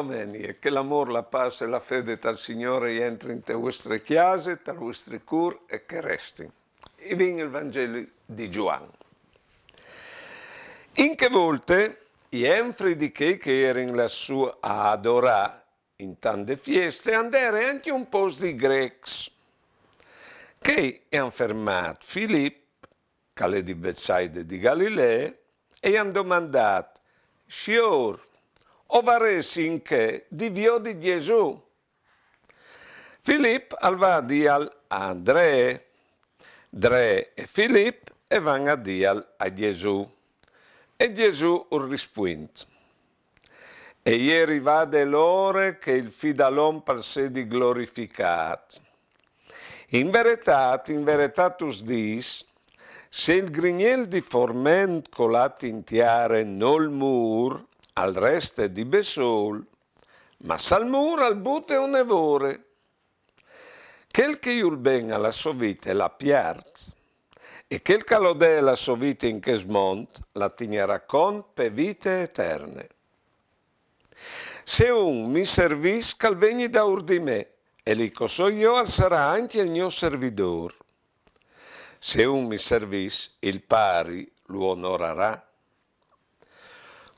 domenica, che l'amore, la pace e la fede dal Signore entri in te vostre chiese, tra vostri cur e che resti. E viene il Vangelo di Giovanni. In che volte gli enfri di che erano lassù a adorare in tante feste, andare anche un po' di grecs, che hanno fermato Filippo, che è di Betsaida di Galilea, e hanno domandato, Signor, o varesi in che divio di Gesù? Filippo va a dire a Andrea, Dre e Filippo e vanno a dire a Gesù. E Gesù risponde. E ieri va l'ora che il fidalon per sé di glorificato. In verità us dis, se il grignel di forment colat in tiare nol mur, al resto di besol, ma sal mur al bute un evore. Quel che iul ben alla sovite la piart, e quel che l'ode la sovite in che smont, la tignerà con per vite eterne. Se un mi servis cal vegni da ur di me, e lico so io al sarà anche il mio servidor. Se un mi servis, il pari lo onorarà.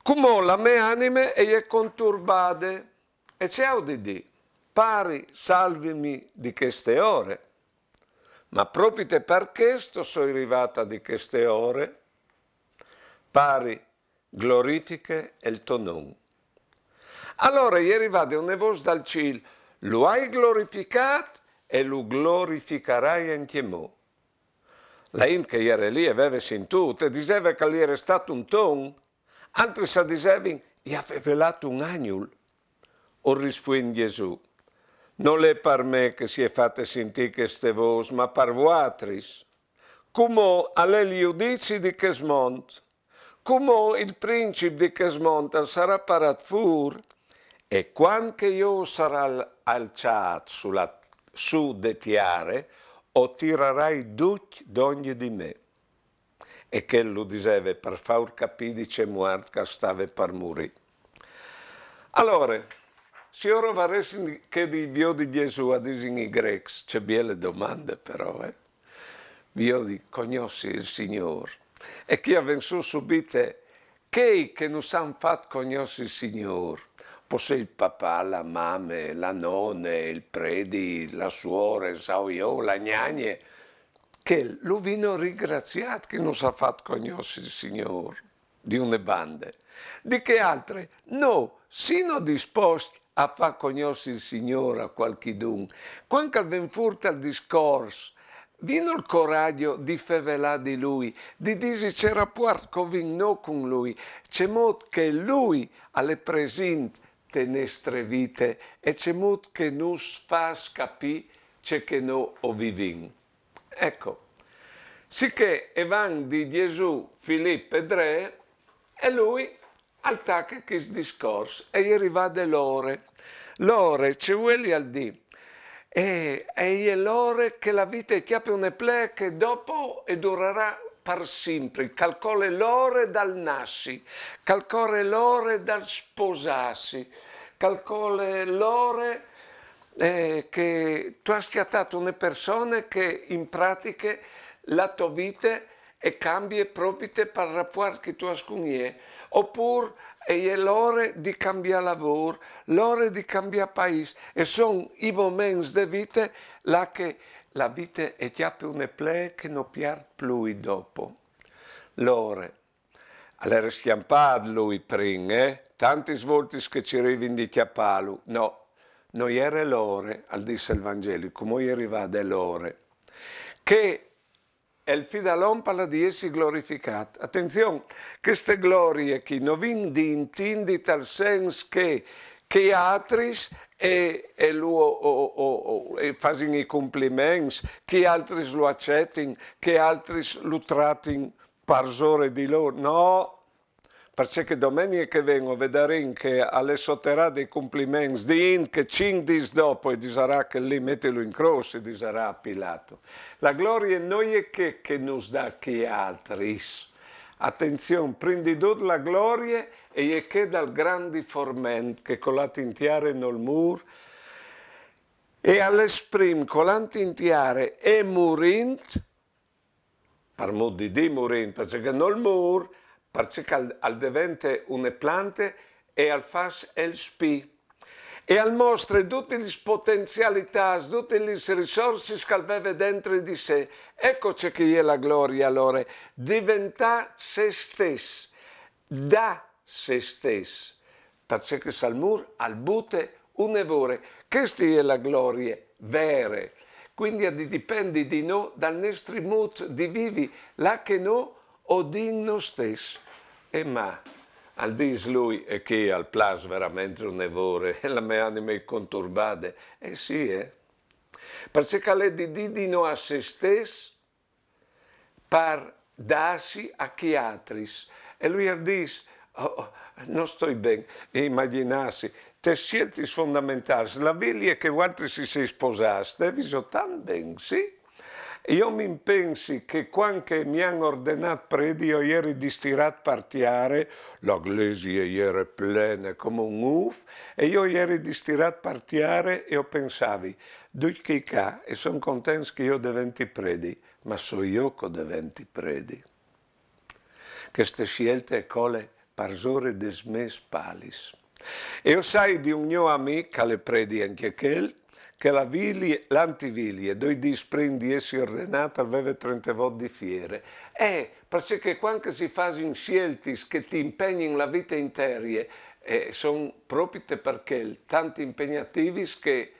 Come la mia anima è conturbade, e c'è di pari salvimi di queste ore. Ma proprio per questo sono arrivata di queste ore, pari glorifiche il tuo nome. Allora gli arrivate una voce dal cielo, lo hai glorificato e lo glorificherai anche mo. La gente che era lì aveva sentito e diceva che gli era stato un ton, altri sa dicevano, gli ha rivelato un agnolo. O risponde Gesù, non è per me che si è fatta sentire queste voci, ma per voi. Come alle giudici di Chesmont, come il principe di Chesmont sarà parato fuori, e quando io sarò alzato su de tiare, o tirerai tutti d'ogni di me. E che lo diceva per far capire c'è morto che stava per morire. Allora, se ora varesi che di Dio di Gesù a dire i grecs, c'è belle domande però, Dio di conosci il Signore. E chi ha venuto subito, che non hanno fatto conoscere il Signore? Posso il papà, la mamma, la nonna, il preti, la suora, so io, la gnagna, che lo vino ringraziato che non si è fatto conoscere il Signore di una banda. Di che altre? No, sino disposti a far conoscere il Signore a qualchidun. Quando ven furta il discorso, vino il coraggio di fevelà di Lui, di dire c'è rapporto con Lui, c'è modo che Lui alle presente le nostre vite e c'è modo che nos fa capire c'è che noi vivim. Ecco, sicché evan di Gesù, Filippo e Dre, e lui attacca questo discorso e gli arriva dell'ore. L'ore ci vuole al di. E è l'ore che la vita è chiappa una ple che dopo e durerà per sempre. Calcola l'ore dal nasci, calcola l'ore dal sposarsi, calcola l'ore che tu hai schiattato una persona che in pratica la tua vita e cambia proprio per il rapporto che tu hai con lei. Oppure è l'ora di cambiare lavoro, l'ora di cambiare paese. E sono i momenti di vita là che la vita è già più una ple che non pierde più dopo. L'ora. Allora schiampato lui prima, Tanti volte che ci arrivano di chiappalo. No, non era l'ora, al disse il Vangelo, come arriva dell'ora. Che il fidalon parla di essi glorificato. Attenzione, queste glorie che non vengono di intindi tal senso che altri e fanno i complimenti, che altri lo accettano, che altri lo trattano per zore di loro. No, perché domenica che vengo vedremo che alle sotterrà dei complimenti di in che 5 giorni dopo e dirà che lì mettilo in croce e dirà a Pilato. La gloria non è che nos dà che altri. Attenzione, prima di tutto la gloria e che dal grandi forment che con la tintiare nel mur e all'esprim con la tintiare e murint, per modo di murint, perché nel mur, perché al diventa una pianta e al fas el spi. E al mostra tutte le potenzialità, tutte le risorse che aveva dentro di sé. Eccoci che è la gloria allora, diventa se stesso, da se stesso, perché Salmur al bute un evore. Questa è la gloria vera. Quindi dipende di noi, dal nostro mood di vivi, là che noi o di noi stessi. E ma al dis lui e che al plas veramente un evore e la mia anima è conturbata. Sì, perché lei di noi a se stesso per darsi a chi altri. E lui dice, non sto bene, immaginarsi, te scelte fondamentali, la veglia che altri si sposaste, visto tanto bene, sì? Io mi pensi che quando mi hanno ordinato predi, io ero distirato partiare, la iglesia era plena come un uff, e io ero distirato partiare e io pensavi, che qua, e sono contento che io diventi predi, ma so io che diventi predi. Queste scelte cole parzore des mes palis. E io sai di un mio amico, che le predi anche quel, che l'antiviglia, 2 di sprint di essere ordinata, aveva 30 voti di fiere. Perché quando si fanno scelte che ti impegnano la vita intera, sono proprio perché tanti impegnativi che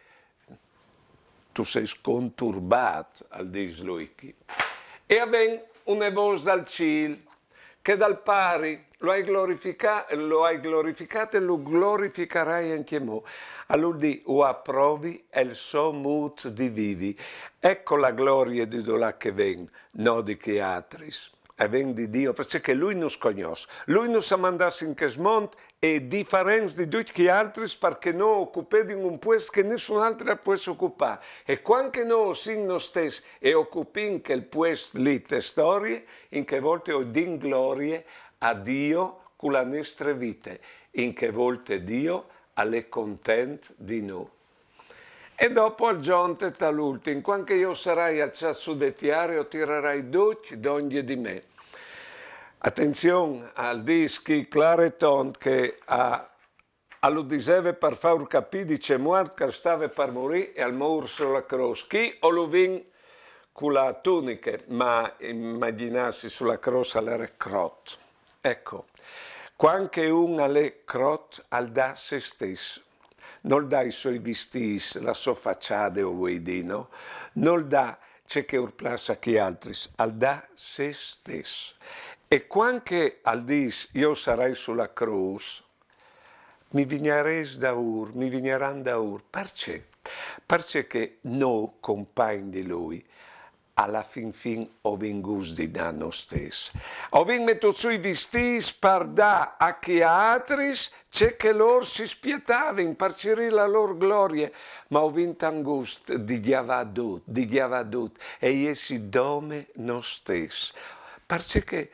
tu sei sconturbato al disluichi. E abbiamo una voce dal cielo, che dal pari lo hai glorificato e lo glorificherai anche mo. Allora o approvi e il suo mood di vivi. Ecco la gloria di Dolà che ven, non di che altris. E ven di Dio, perché lui non conosce. Lui non sa mandarsi in questo mondo e differenza di tutti gli altri perché noi occupiamo un posto che nessun altro può occupare. E quando noi siamo noi stessi e occupiamo quel posto lì, le storie, in che volte odiamo gloria a Dio con la nostra vita, in che volte Dio è contento di noi. E dopo al giunte all'ultimo, quando io sarai al ciassudetiare, io tirerai tutti d'ogni di me. Attenzione al dischi claro e tondo che lo diceva per far capire, dice muort che stava per morire e al morire sulla croce. Chi o lo vin con la tunica, ma immaginarsi sulla croce all'era crot. Ecco, quando uno è crot, al da se stesso. Non dà i suoi vestiti, la sua facciata o guidino, non dà c'è che urplassa chi altri, al da se stesso. E quando al dis io sarai sulla croce, mi vigneres da mi vigneranno da perché? Perché noi, compagni di lui, alla fin ho vingus di da noi stessi. Ho vinto sui vestiti per da a chi altri c'è che loro si spietavano per cerire la loro gloria, ma ho vinto angust di Giavadut, e essi dome noi stessi. Perché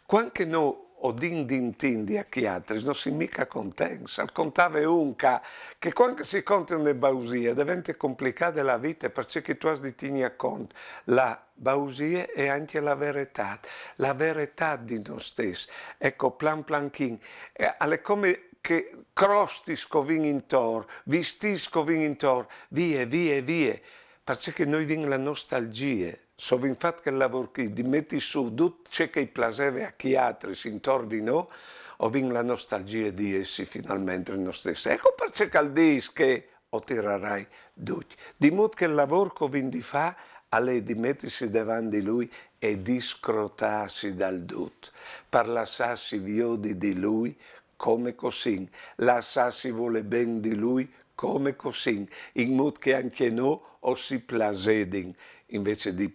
quando noi o dintindi a chi altri non si mica contenti. Al contave unca che quando si conta una bausia diventa complicata la vita perché tu hai di tenere conto la bausia è anche la verità di noi stessi. Ecco, plan chin, è come che crosti scovin intorno, visti scovin intorno, via, perché noi viene la nostalgia. So infatti che il lavoro che di metti su tutto ciò che piaceva a chi altri intorno di noi, o viene la nostalgia di essi finalmente noi stessi. Ecco perché al dis che o tirerai tutti. Di modo che il lavoro che viene di fa, è di mettersi davanti a lui e di scrotarsi dal tutto, per lasciarsi viodi di lui come così, lasciarsi vuole bene di lui come così, in modo che anche noi o si plasedin, invece di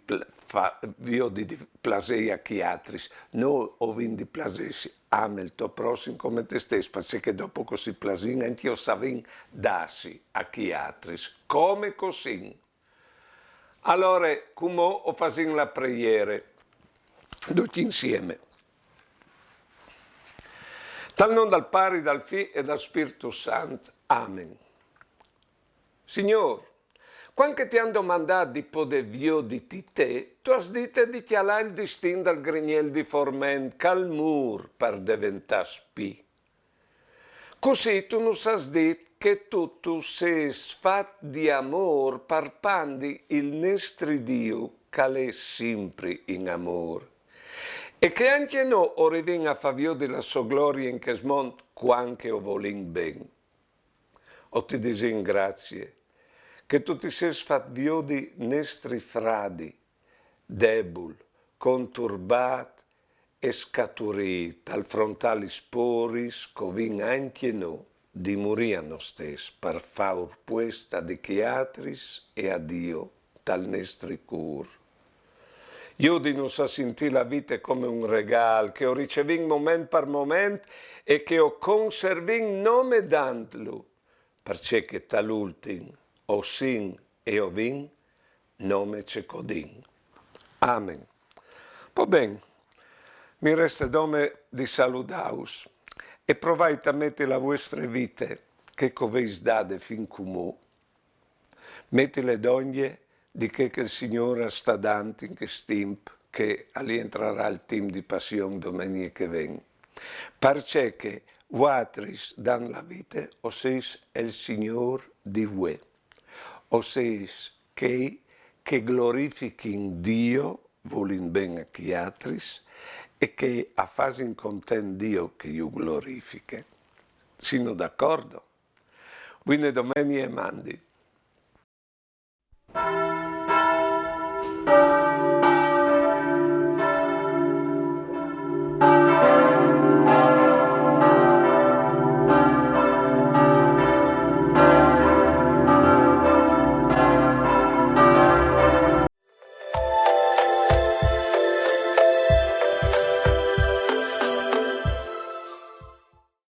piacere a chi altri, noi o di piacersi, ama il tuo prossimo come te stesso, perché dopo così plasin, anche io savin darsi a chi altri, come così. Allora, come ho fatto la preghiera, tutti insieme. Dal non dal Pari, dal Fi e dal Spirito Santo. Amen. Signor, quando ti hanno domandato di poter vio di te, tu hai detto di chialare il distin dal grignel di forment calmur per diventare spi. Così tu non hai detto che tu sei fatto di amor per pandi il nostro Dio che è sempre in amore. E che anche noi arriviamo a favio della sua gloria in questo mondo quanto o volin ben. O ti disin grazie, che tu ti sei fatto vio di nostri fradi, debol, conturbat e scaturiti al frontali sporis, covin anche noi di moriano stes per far puesta di chiatris e a Dio dal nostri cur. Io di non sa sentire la vita come un regalo che ho ricevuto momento per momento e che ho conservato nome dandolo, perché che tal'ultim o sin e o vin nome c'è codin. Amen. Va bene, mi resta nome di saludaus e provate a mettere la vostra vita che coveis date fin comù. Metti le donne di che il Signore sta dando in questo tempo, che lì entrerà il team di passione domenica che viene. Perché che Watris dan la vita, o seis il Signore di voi, o seis che glorifichino Dio, volin bene a chiatris, e che a fase content Dio che io glorifiche. Sino d'accordo? Quindi domenica e mandi.